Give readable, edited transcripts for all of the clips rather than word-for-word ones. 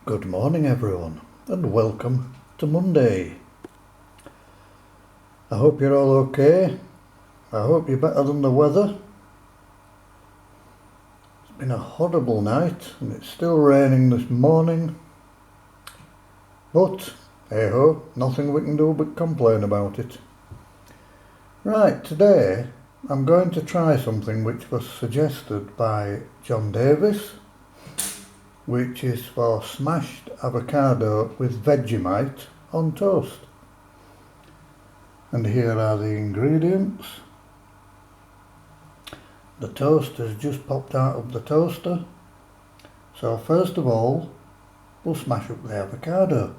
Good morning everyone and welcome to Monday. I hope you're all okay. I hope you're better than the weather. It's been a horrible night and it's still raining this morning. But hey ho, nothing we can do but complain about it. Right, today I'm going to try something which was suggested by John Davies, which is for smashed avocado with Vegemite on toast. And here are the ingredients. The toast has just popped out of the toaster. So first of all, we'll smash up the avocado.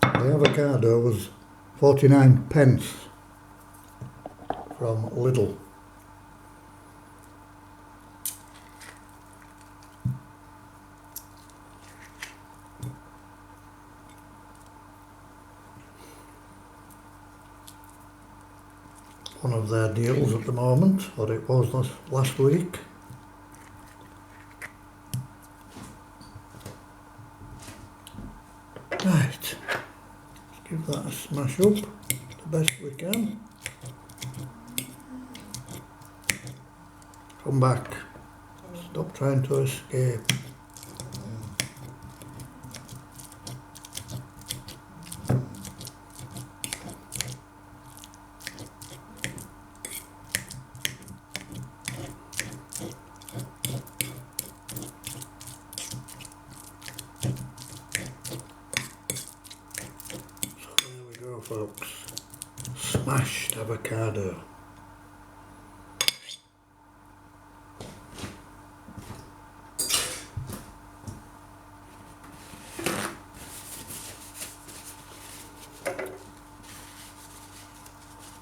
The avocado was 49 pence from Lidl. One of their deals at the moment, or it was last week. Right, let's give that a smash up the best we can. Come back, stop trying to escape. Folks, smashed avocado.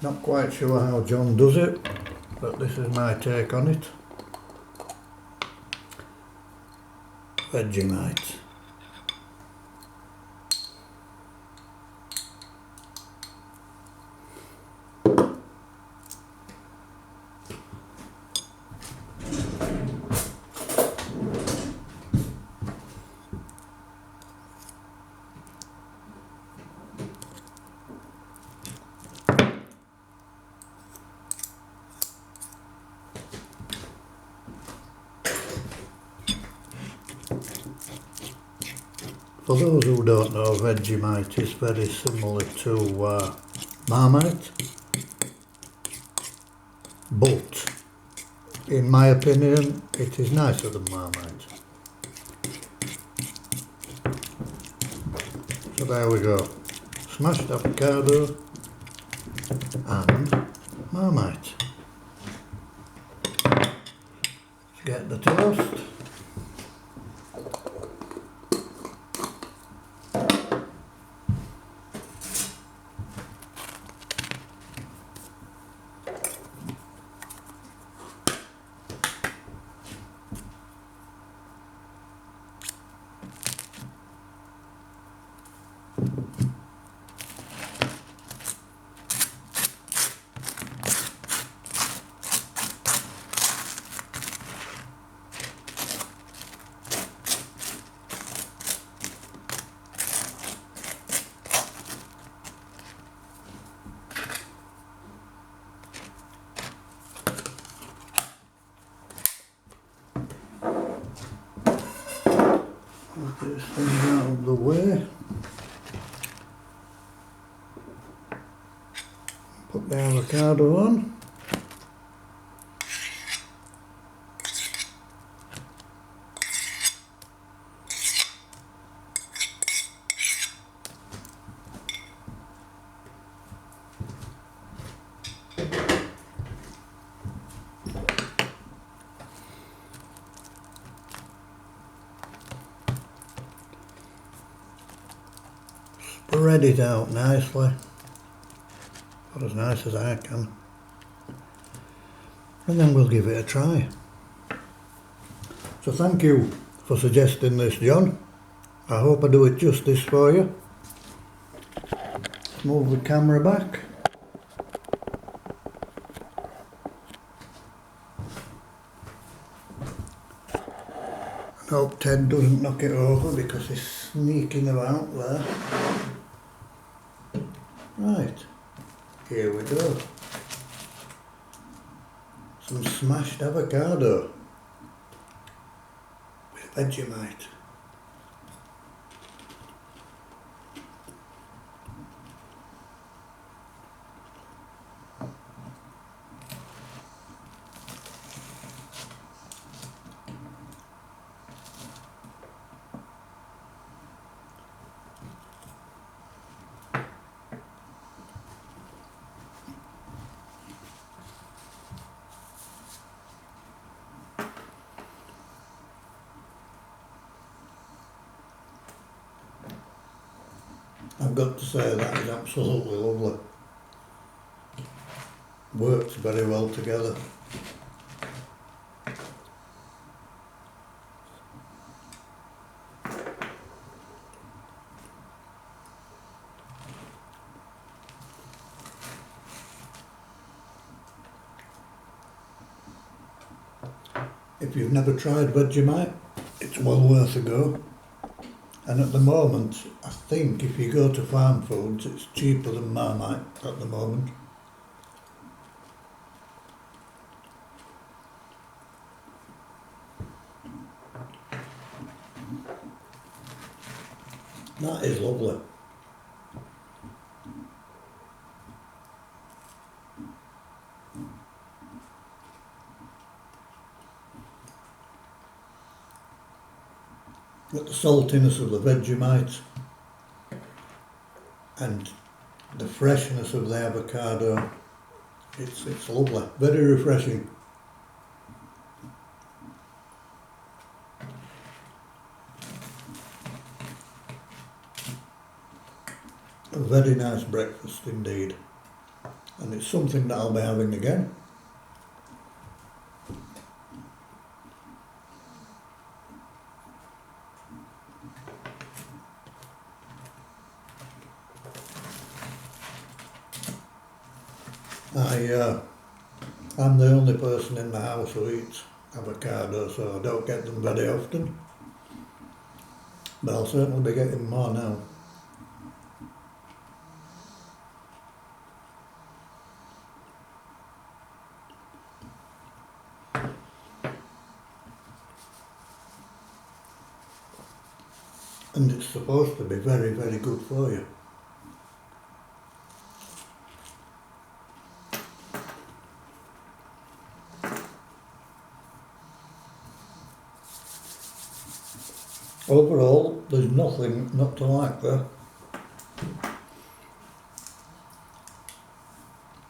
Not quite sure how John does it, but this is my take on it. Vegemite. For those who don't know, Vegemite is very similar to Marmite, but in my opinion it is nicer than Marmite. So there we go, smashed avocado and Marmite. Let's get the toast. Move this thing out of the way. Put the avocado on. Spread it out nicely, not as nice as I can, and then we'll give it a try. So thank you for suggesting this, John. I hope I do it justice for you. Move the camera back. Hope Ted doesn't knock it over because he's sneaking about there. Right, here we go. Some smashed avocado with Vegemite. I've got to say that is absolutely lovely. Works very well together. If you've never tried Vegemite, it's well worth a go. And at the moment, I think if you go to Farm Foods, it's cheaper than Marmite at the moment. That is lovely. Got the saltiness of the Vegemite and the freshness of the avocado. It's lovely, very refreshing. A very nice breakfast indeed, and it's something that I'll be having again. I'm the only person in the house who eats avocado, so I don't get them very often, but I'll certainly be getting more now. And it's supposed to be very, very good for you. Overall, there's nothing not to like there.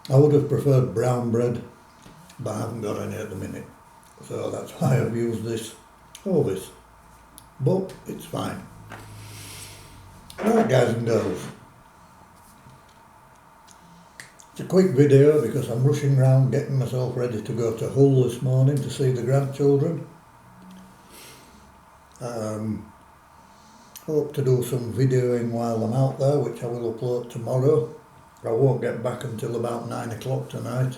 I would have preferred brown bread, but I haven't got any at the minute, so that's why I've used this Ovis, but it's fine. Right guys and girls, it's a quick video because I'm rushing around getting myself ready to go to Hull this morning to see the grandchildren. Hope to do some videoing while I'm out there, which I will upload tomorrow. I won't get back until about 9 o'clock tonight.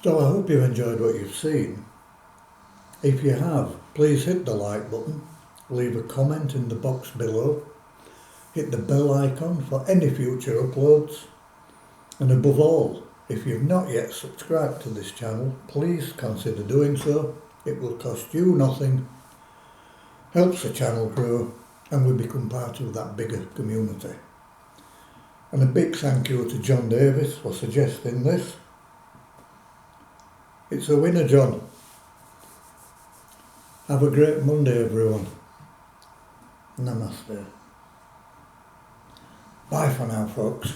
So I hope you've enjoyed what you've seen. If you have, please hit the like button, leave a comment in the box below, hit the bell icon for any future uploads, and above all, if you've not yet subscribed to this channel, please consider doing so. It will cost you nothing, helps the channel grow, and we become part of that bigger community. And a big thank you to John Davies for suggesting this. It's a winner, John. Have a great Monday, everyone. Namaste. Bye for now, folks.